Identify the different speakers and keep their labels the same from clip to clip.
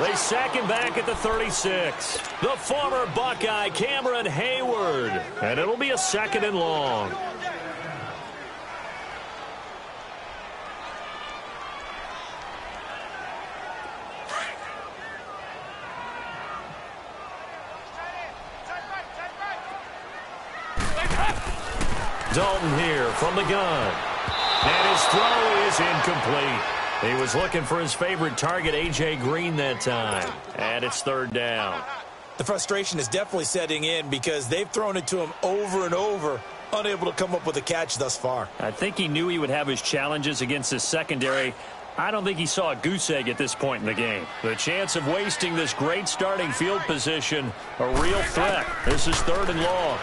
Speaker 1: They sack him back at the 36. The former Buckeye, Cameron Hayward. And it'll be a 2nd and long. Dalton here from the gun. And his throw is incomplete. He was looking for his favorite target, A.J. Green, that time. And it's 3rd down.
Speaker 2: The frustration is definitely setting in because they've thrown it to him over and over, unable to come up with a catch thus far.
Speaker 1: I think he knew he would have his challenges against his secondary. I don't think he saw a goose egg at this point in the game. The chance of wasting this great starting field position, a real threat. This is 3rd and long.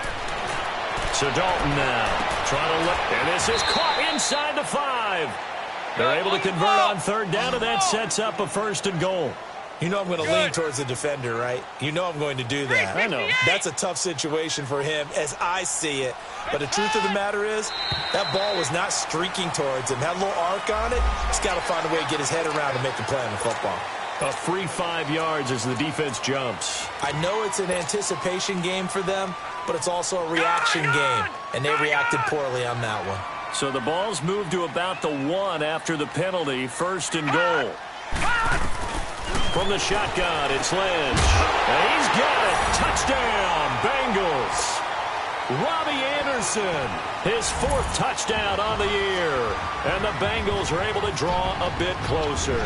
Speaker 1: So Dalton now trying to look, and this is caught inside the 5. They're able to convert on 3rd down, and that sets up a 1st and goal.
Speaker 2: You know I'm going to lean towards the defender, right? You know I'm going to do that.
Speaker 1: I know.
Speaker 2: That's a tough situation for him as I see it. But the truth of the matter is, that ball was not streaking towards him. Had a little arc on it. He's got to find a way to get his head around and make a play on the football.
Speaker 1: A free 5 yards as the defense jumps.
Speaker 2: I know it's an anticipation game for them, but it's also a reaction game, and they reacted poorly on that one.
Speaker 1: So the ball's moved to about the 1 after the penalty, 1st and goal. From the shotgun, it's Lynch. And he's got it. Touchdown, Bengals. Robbie Anderson, his 4th touchdown on the year. And the Bengals are able to draw a bit closer.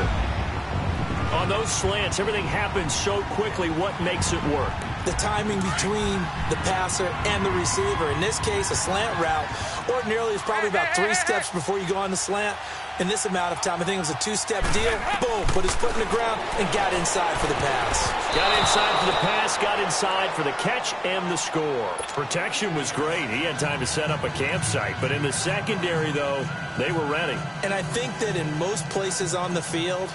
Speaker 1: On those slants, everything happens so quickly. What makes it work?
Speaker 2: The timing between the passer and the receiver. In this case, a slant route ordinarily is probably about 3 steps before you go on the slant. In this amount of time, I think it was a 2-step deal. Boom, put his foot in the ground and got inside for the pass.
Speaker 1: Got inside for the pass, got inside for the catch and the score. Protection was great. He had time to set up a campsite. But in the secondary, though, they were ready.
Speaker 2: And I think that in most places on the field,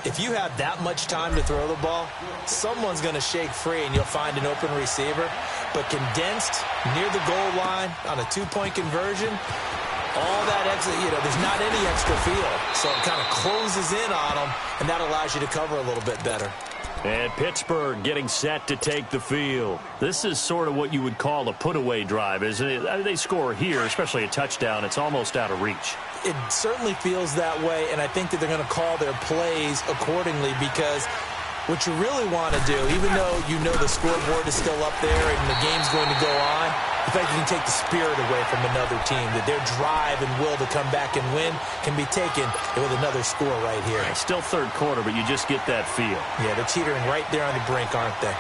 Speaker 2: if you have that much time to throw the ball, someone's going to shake free and you'll find an open receiver. But condensed near the goal line on a 2-point conversion, all that extra, there's not any extra field. So it kind of closes in on them, and that allows you to cover a little bit better.
Speaker 1: And Pittsburgh getting set to take the field. This is sort of what you would call a put-away drive, isn't it? They score here, especially a touchdown. It's almost out of reach.
Speaker 2: It certainly feels that way, and I think that they're going to call their plays accordingly because what you really want to do, even though you know the scoreboard is still up there and the game's going to go on, in fact, you can take the spirit away from another team, that their drive and will to come back and win can be taken with another score right here.
Speaker 1: It's still 3rd quarter, but you just get that feel.
Speaker 2: Yeah, they're teetering right there on the brink, aren't they?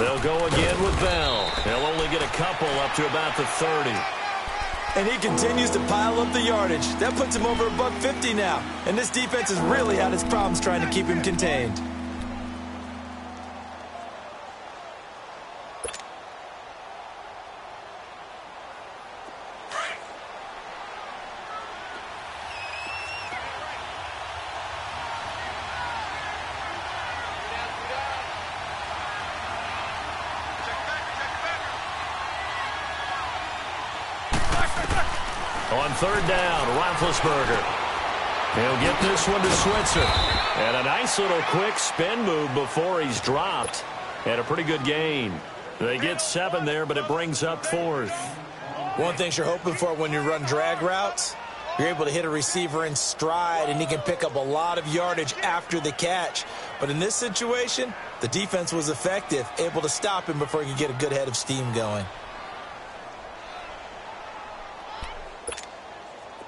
Speaker 1: They'll go again with Bell. They'll only get a couple up to about the 30.
Speaker 2: And he continues to pile up the yardage. That puts him over $150 now. And this defense has really had its problems trying to keep him contained.
Speaker 1: On 3rd down, Roethlisberger. He'll get this one to Switzer. And a nice little quick spin move before he's dropped. And a pretty good gain. They get 7 there, but it brings up 4th.
Speaker 2: One thing you're hoping for when you run drag routes, you're able to hit a receiver in stride, and he can pick up a lot of yardage after the catch. But in this situation, the defense was effective, able to stop him before he could get a good head of steam going.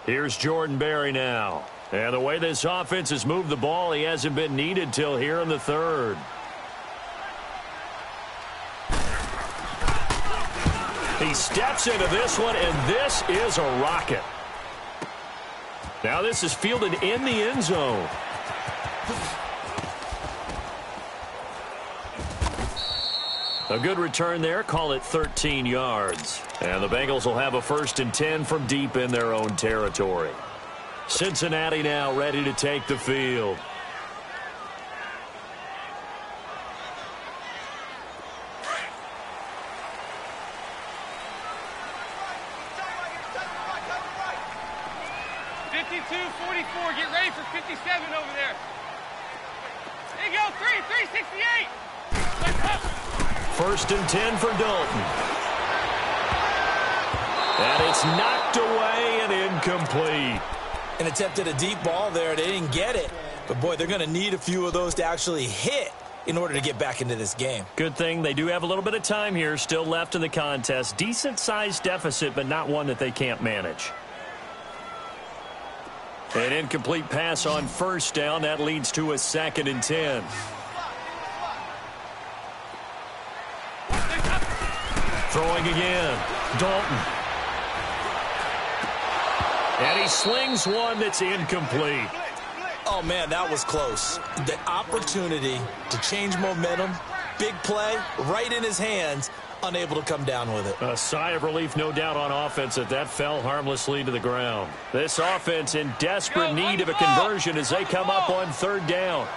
Speaker 1: Here's Jordan Berry now. And the way this offense has moved the ball, he hasn't been needed till here in the 3rd. He steps into this one, and this is a rocket. Now this is fielded in the end zone. A good return there. Call it 13 yards. And the Bengals will have a 1st and 10 from deep in their own territory. Cincinnati now ready to take the field.
Speaker 3: 42-44. Get ready for 57 over there. There you go. 368.
Speaker 1: First and 10 for Dalton. And it's knocked away and incomplete.
Speaker 2: An attempt at a deep ball there. They didn't get it. But, boy, they're going to need a few of those to actually hit in order to get back into this game.
Speaker 1: Good thing they do have a little bit of time here still left in the contest. Decent-sized deficit, but not one that they can't manage. An incomplete pass on first down. That leads to a 2nd and 10. Throwing again. Dalton. And he slings one that's incomplete.
Speaker 2: Oh, man, that was close. The opportunity to change momentum, big play, right in his hands, unable to come down with it.
Speaker 1: A sigh of relief, no doubt, on offense that fell harmlessly to the ground. This offense in desperate need of a conversion as they come up on 3rd down.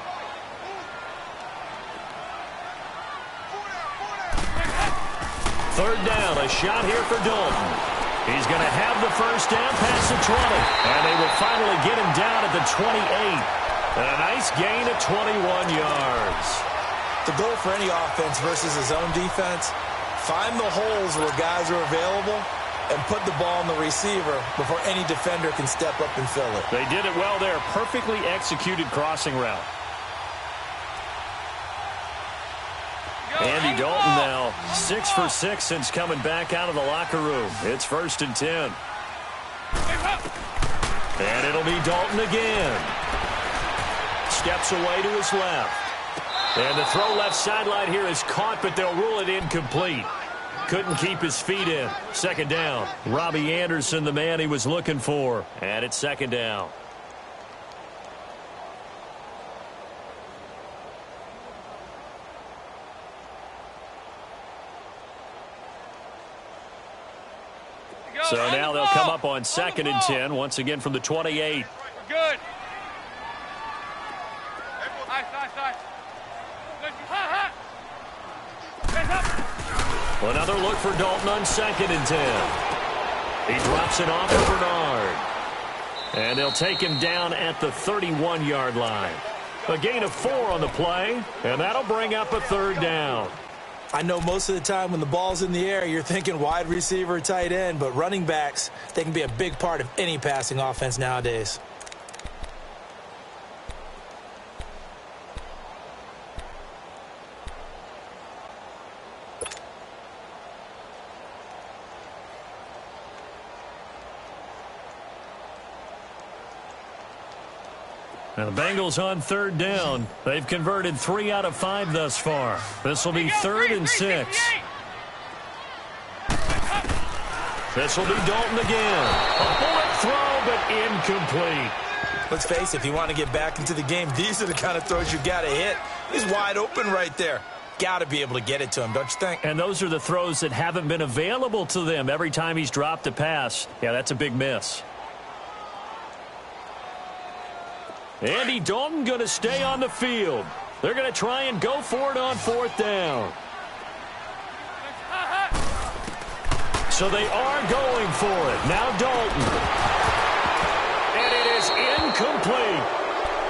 Speaker 1: Third down, a shot here for Dalton. He's going to have the first down past the 20. And they will finally get him down at the 28. And a nice gain of 21 yards.
Speaker 2: The goal for any offense versus his own defense, find the holes where guys are available and put the ball on the receiver before any defender can step up and fill it.
Speaker 1: They did it well there. Perfectly executed crossing route. Andy Dalton now 6 for 6 since coming back out of the locker room. It's 1st and 10. And it'll be Dalton again. Steps away to his left. And the throw left sideline here is caught, but they'll rule it incomplete. Couldn't keep his feet in. 2nd down. Robbie Anderson, the man he was looking for. And it's 2nd down. So now they'll come up on 2nd and 10, once again from the 28.
Speaker 3: We're good.
Speaker 1: Another look for Dalton on 2nd and 10. He drops it off for Bernard. And they'll take him down at the 31-yard line. A gain of 4 on the play, and that'll bring up a 3rd down.
Speaker 2: I know most of the time when the ball's in the air, you're thinking wide receiver, tight end, but running backs, they can be a big part of any passing offense nowadays.
Speaker 1: Now the Bengals on 3rd down. They've converted 3 out of 5 thus far. This will be 3rd and 6. This will be Dalton again. A bullet throw, but incomplete.
Speaker 2: Let's face it, if you want to get back into the game, these are the kind of throws you got to hit. He's wide open right there. Got to be able to get it to him, don't you think?
Speaker 1: And those are the throws that haven't been available to them every time he's dropped a pass. Yeah, that's a big miss. Andy Dalton going to stay on the field. They're going to try and go for it on 4th down. So they are going for it. Now Dalton. And it is incomplete.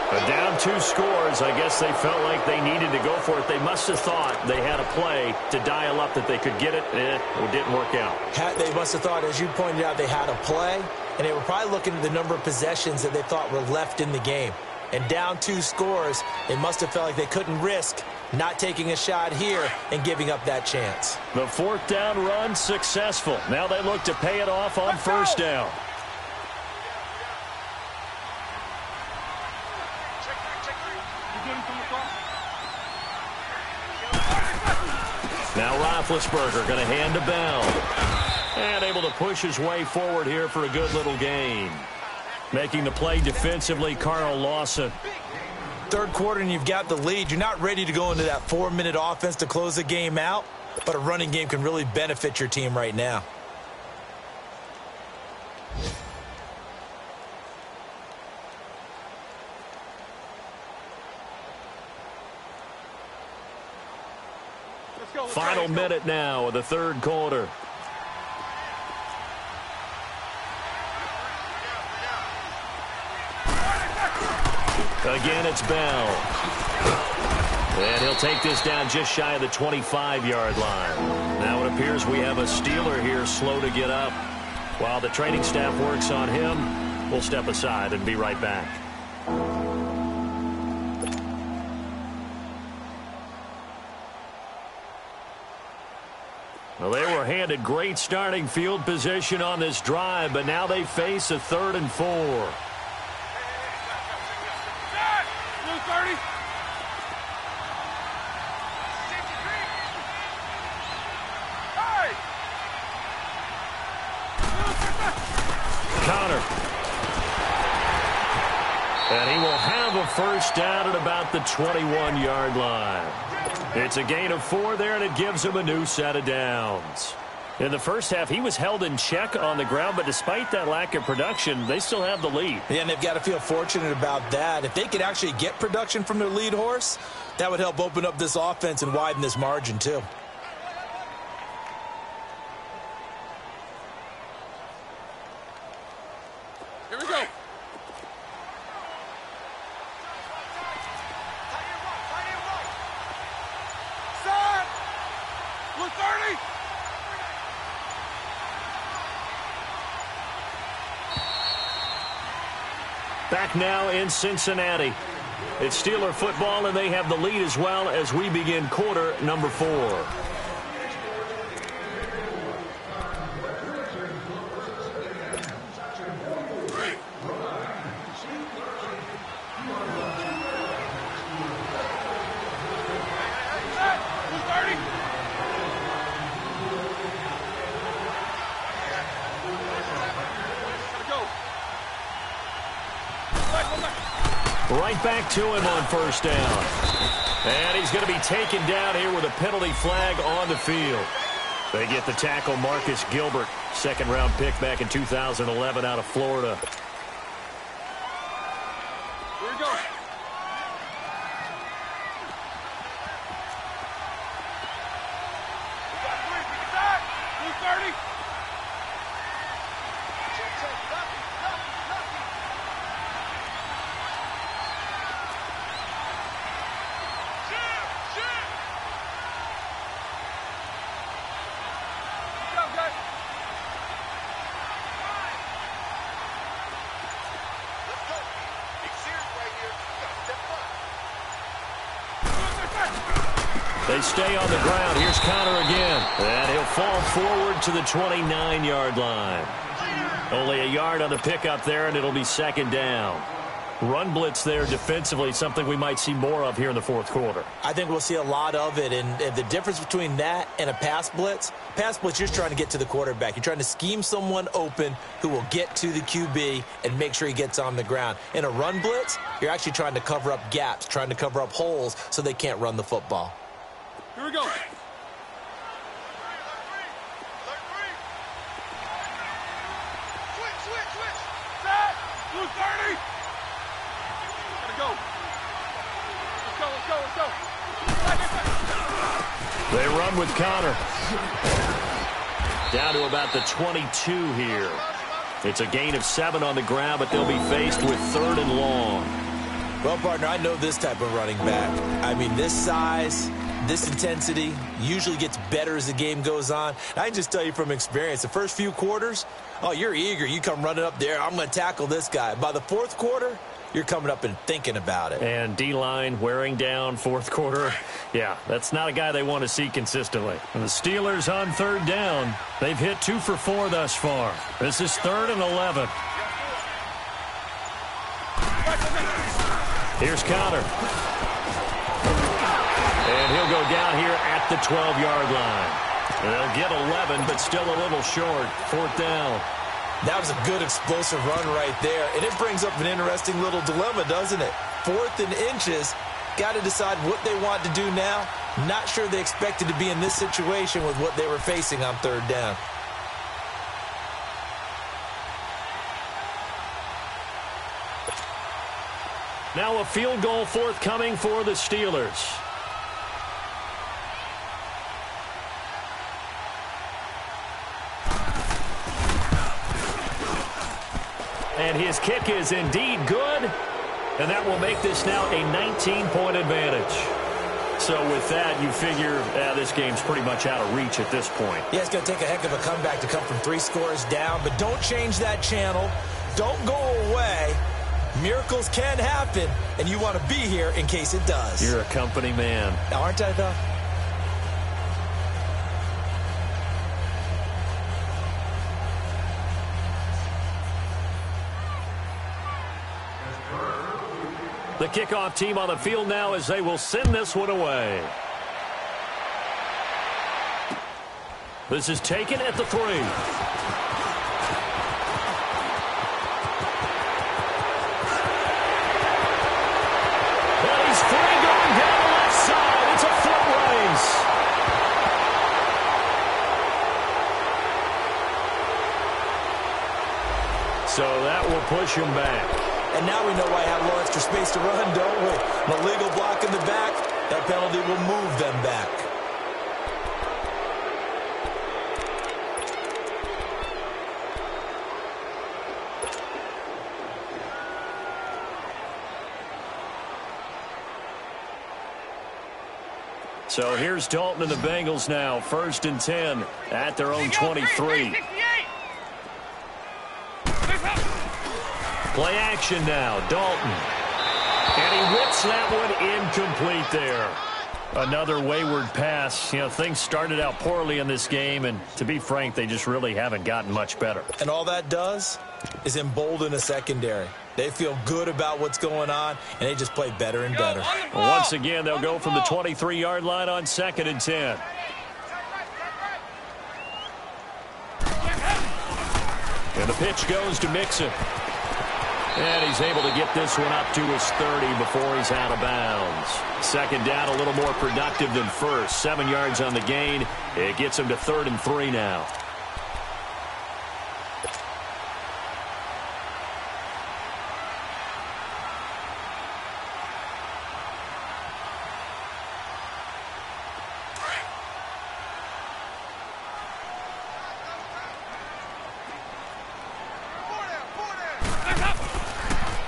Speaker 1: But down 2 scores. I guess they felt like they needed to go for it. They must have thought they had a play to dial up that they could get it. It didn't work out.
Speaker 2: They must have thought, as you pointed out, they had a play. And they were probably looking at the number of possessions that they thought were left in the game. And down 2 scores, they must have felt like they couldn't risk not taking a shot here and giving up that chance.
Speaker 1: The 4th down run successful. Now they look to pay it off on 1st down. Now Roethlisberger going to hand to Bell. And able to push his way forward here for a good little gain. Making the play defensively, Carl Lawson.
Speaker 2: 3rd quarter and you've got the lead. You're not ready to go into that 4-minute offense to close the game out, but a running game can really benefit your team right now.
Speaker 1: Final minute now of the 3rd quarter. Again, it's Bell. And he'll take this down just shy of the 25-yard line. Now it appears we have a Steeler here slow to get up. While the training staff works on him, we'll step aside and be right back. Well, they were handed great starting field position on this drive, but now they face a 3rd and 4.
Speaker 3: Blue 30.
Speaker 1: Connor. And he will have a first down at about the 21-yard line. It's a gain of 4 there, and it gives him a new set of downs. In the first half, he was held in check on the ground, but despite that lack of production, they still have the lead.
Speaker 2: Yeah, and they've got to feel fortunate about that. If they could actually get production from their lead horse, that would help open up this offense and widen this margin, too.
Speaker 3: Here we go. Side. Blue 30.
Speaker 1: Back now in Cincinnati. It's Steeler football, and they have the lead as well as we begin quarter number 4. Right back to him on first down. And he's going to be taken down here with a penalty flag on the field. They get the tackle, Marcus Gilbert, second-round pick back in 2011 out of Florida.
Speaker 3: Here we go. Blue 30.
Speaker 1: They stay on the ground. Here's Connor again. And he'll fall forward to the 29-yard line. Only a yard on the pickup there, and it'll be second down. Run blitz there defensively, something we might see more of here in the fourth quarter.
Speaker 2: I think we'll see a lot of it, and the difference between that and a pass blitz, you're just trying to get to the quarterback. You're trying to scheme someone open who will get to the QB and make sure he gets on the ground. In a run blitz, you're actually trying to cover up gaps, trying to cover up holes so they can't run the football.
Speaker 3: Here we go. Switch. Set. Blue 30. Gotta go. Let's go.
Speaker 1: They run with Connor. Down to about the 22 here. It's a gain of 7 on the ground, but they'll be faced with 3rd and long.
Speaker 2: Well, partner, I know this type of running back. I mean, this size, this intensity usually gets better as the game goes on. I can just tell you from experience, the first few quarters, oh, you're eager. You come running up there. I'm going to tackle this guy. By the fourth quarter, you're coming up and thinking about it.
Speaker 1: And D-line wearing down fourth quarter. Yeah, that's not a guy they want to see consistently. And the Steelers on 3rd down. They've hit 2 for 4 thus far. This is 3rd and 11. Here's Connor. And he'll go down here at the 12-yard line. They'll get 11, but still a little short. 4th down.
Speaker 2: That was a good explosive run right there. And it brings up an interesting little dilemma, doesn't it? 4th and inches. Got to decide what they want to do now. Not sure they expected to be in this situation with what they were facing on 3rd down.
Speaker 1: Now a field goal forthcoming for the Steelers. And his kick is indeed good. And that will make this now a 19-point advantage. So with that, you figure this game's pretty much out of reach at this point.
Speaker 2: Yeah, it's going to take a heck of a comeback to come from 3 scores down, but don't change that channel. Don't go away. Miracles can happen, and you want to be here in case it does.
Speaker 1: You're a company man.
Speaker 2: Aren't I, though?
Speaker 1: The kickoff team on the field now as they will send this one away. This is taken at the 3. And he's free going down the left side. It's a foot race. So that will push him back.
Speaker 2: And now we know why I have a little extra space to run, don't we? An illegal block in the back, that penalty will move them back.
Speaker 1: So here's Dalton and the Bengals now, 1st and 10 at their own 23. Play action now, Dalton. And he whips that one incomplete there. Another wayward pass. You know, things started out poorly in this game, and to be frank, they just really haven't gotten much better.
Speaker 2: And all that does is embolden a secondary. They feel good about what's going on, and they just play better and better.
Speaker 1: Once again, they'll go from the 23-yard line on 2nd and 10. And the pitch goes to Mixon. And he's able to get this one up to his 30 before he's out of bounds. 2nd down, a little more productive than 1st. 7 yards on the gain. It gets him to 3rd and 3 now.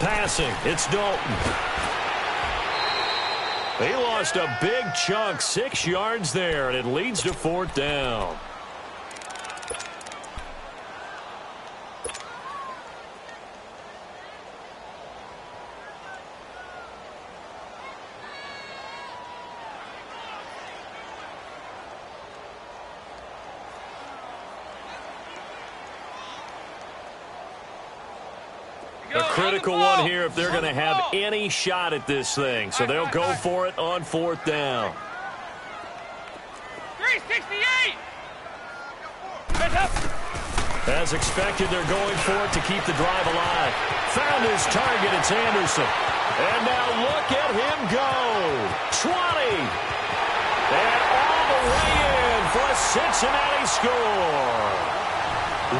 Speaker 1: Passing, it's Dalton. He lost a big chunk, 6 yards there, and it leads to 4th down. A critical one here if they're going to have any shot at this thing. So they'll go for it on 4th down.
Speaker 3: 368.
Speaker 1: As expected, they're going for it to keep the drive alive. Found his target, it's Anderson. And now look at him go. 20. And all the way in for a Cincinnati score.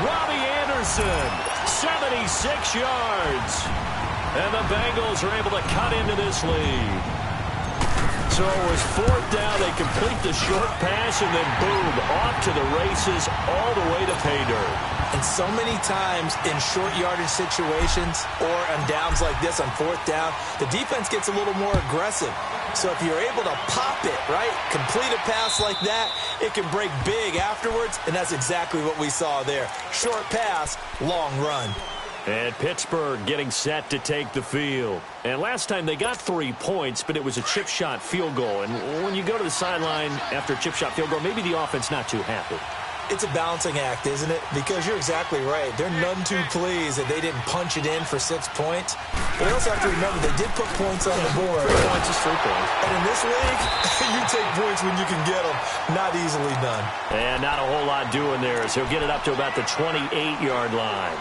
Speaker 1: Robbie Anderson, 76 yards. And the Bengals are able to cut into this lead. So it was 4th down. They complete the short pass, and then boom, off to the races all the way to pay dirt.
Speaker 2: And so many times in short yardage situations or on downs like this on 4th down, the defense gets a little more aggressive. So if you're able to pop it, right, complete a pass like that, it can break big afterwards, and that's exactly what we saw there. Short pass, long run.
Speaker 1: And Pittsburgh getting set to take the field. And last time they got 3 points, but it was a chip shot field goal. And when you go to the sideline after a chip shot field goal, maybe the offense not too happy.
Speaker 2: It's a balancing act, isn't it? Because you're exactly right. They're none too pleased that they didn't punch it in for 6 points. But you also have to remember they did put points on the board.
Speaker 1: 3 points is 3 points.
Speaker 2: And in this league, you take points when you can get them. Not easily done.
Speaker 1: And not a whole lot doing there as he'll get it up to about the 28-yard line.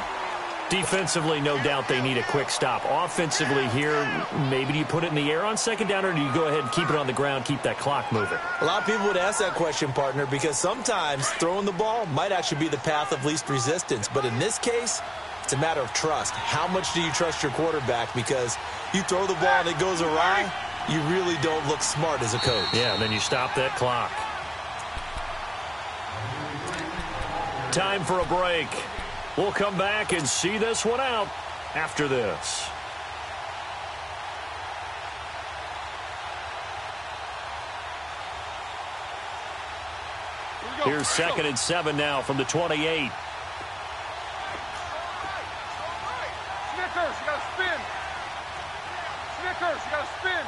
Speaker 1: Defensively, no doubt they need a quick stop. Offensively here, maybe do you put it in the air on 2nd down, or do you go ahead and keep it on the ground, keep that clock moving?
Speaker 2: A lot of people would ask that question, partner, because sometimes throwing the ball might actually be the path of least resistance. But in this case, it's a matter of trust. How much do you trust your quarterback? Because you throw the ball and it goes awry, you really don't look smart as a coach.
Speaker 1: Yeah, and then you stop that clock. Time for a break. We'll come back and see this one out after this. Here's 2nd and 7 now from the 28.
Speaker 3: Snickers, you got to spin. Snickers, you got to spin.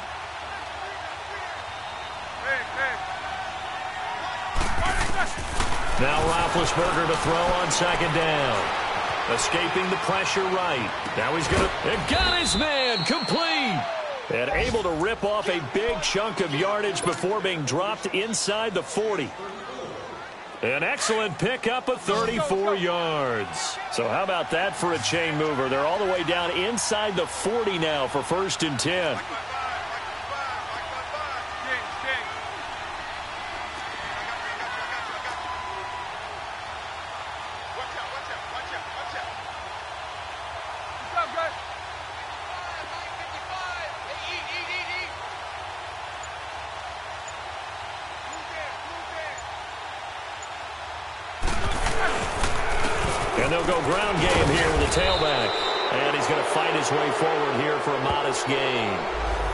Speaker 1: Now Roethlisberger to throw on 2nd down. Escaping the pressure right. Now he's going to... got his man complete. And able to rip off a big chunk of yardage before being dropped inside the 40. An excellent pickup of 34 yards. So how about that for a chain mover? They're all the way down inside the 40 now for 1st and 10. And they'll go ground game here with the tailback. And he's going to fight his way forward here for a modest gain.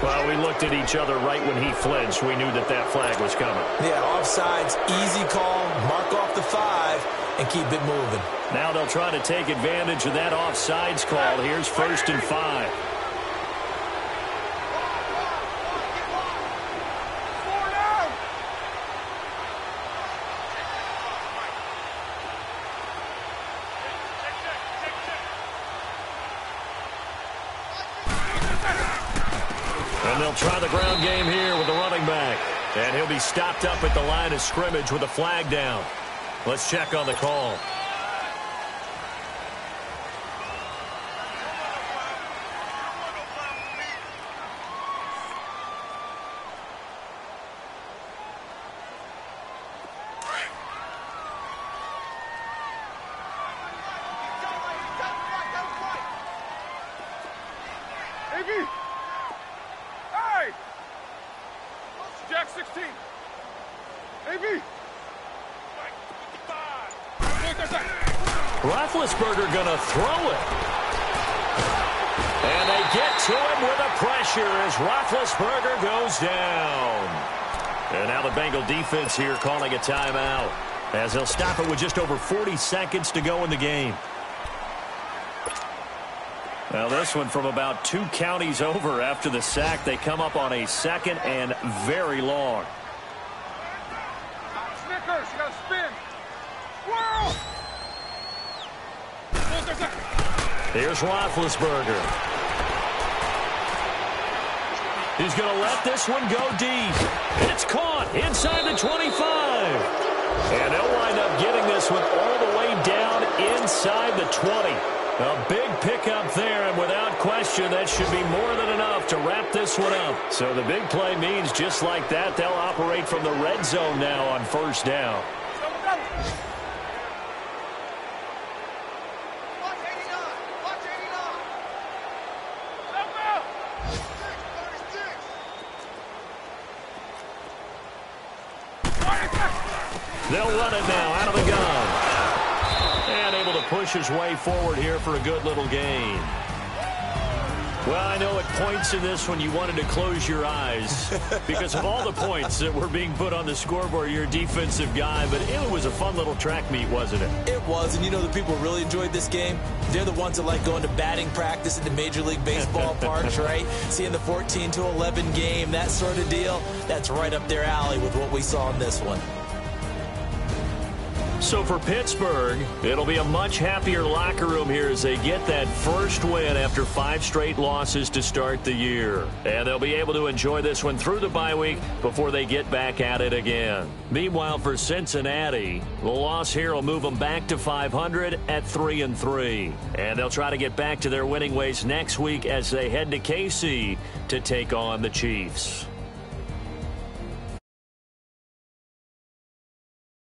Speaker 1: Well, we looked at each other right when he flinched. We knew that that flag was coming.
Speaker 2: Yeah, offsides, easy call, mark off the 5, and keep it moving.
Speaker 1: Now they'll try to take advantage of that offsides call. Here's 1st and 5. And they'll try the ground game here with the running back. And he'll be stopped up at the line of scrimmage with a flag down. Let's check on the call.
Speaker 3: Jack 16. AB.
Speaker 1: Roethlisberger going to throw it. And they get to him with the pressure as Roethlisberger goes down. And now the Bengal defense here calling a timeout as they'll stop it with just over 40 seconds to go in the game. Now this one from about 2 counties over after the sack. They come up on a 2nd and very long.
Speaker 3: Snickers, you got to spin. Whirl!
Speaker 1: Here's Roethlisberger. He's going to let this one go deep. It's caught inside the 25. And they'll wind up getting this one all the way down inside the 20. A big pickup there, and without question, that should be more than enough to wrap this one up. So the big play means just like that, they'll operate from the red zone now on 1st down. They'll run it now out of the gun. And able to push his way forward here for a good little gain. Well, I know at points in this one you wanted to close your eyes because of all the points that were being put on the scoreboard. You're a defensive guy, but it was a fun little track meet, wasn't it?
Speaker 2: It was, and you know the people really enjoyed this game? They're the ones that like going to batting practice at the Major League Baseball parks, right? Seeing the 14-11 game, that sort of deal, that's right up their alley with what we saw in this one.
Speaker 1: So for Pittsburgh, it'll be a much happier locker room here as they get that first win after 5 straight losses to start the year. And they'll be able to enjoy this one through the bye week before they get back at it again. Meanwhile, for Cincinnati, the loss here will move them back to 500 at 3-3. And they'll try to get back to their winning ways next week as they head to KC to take on the Chiefs.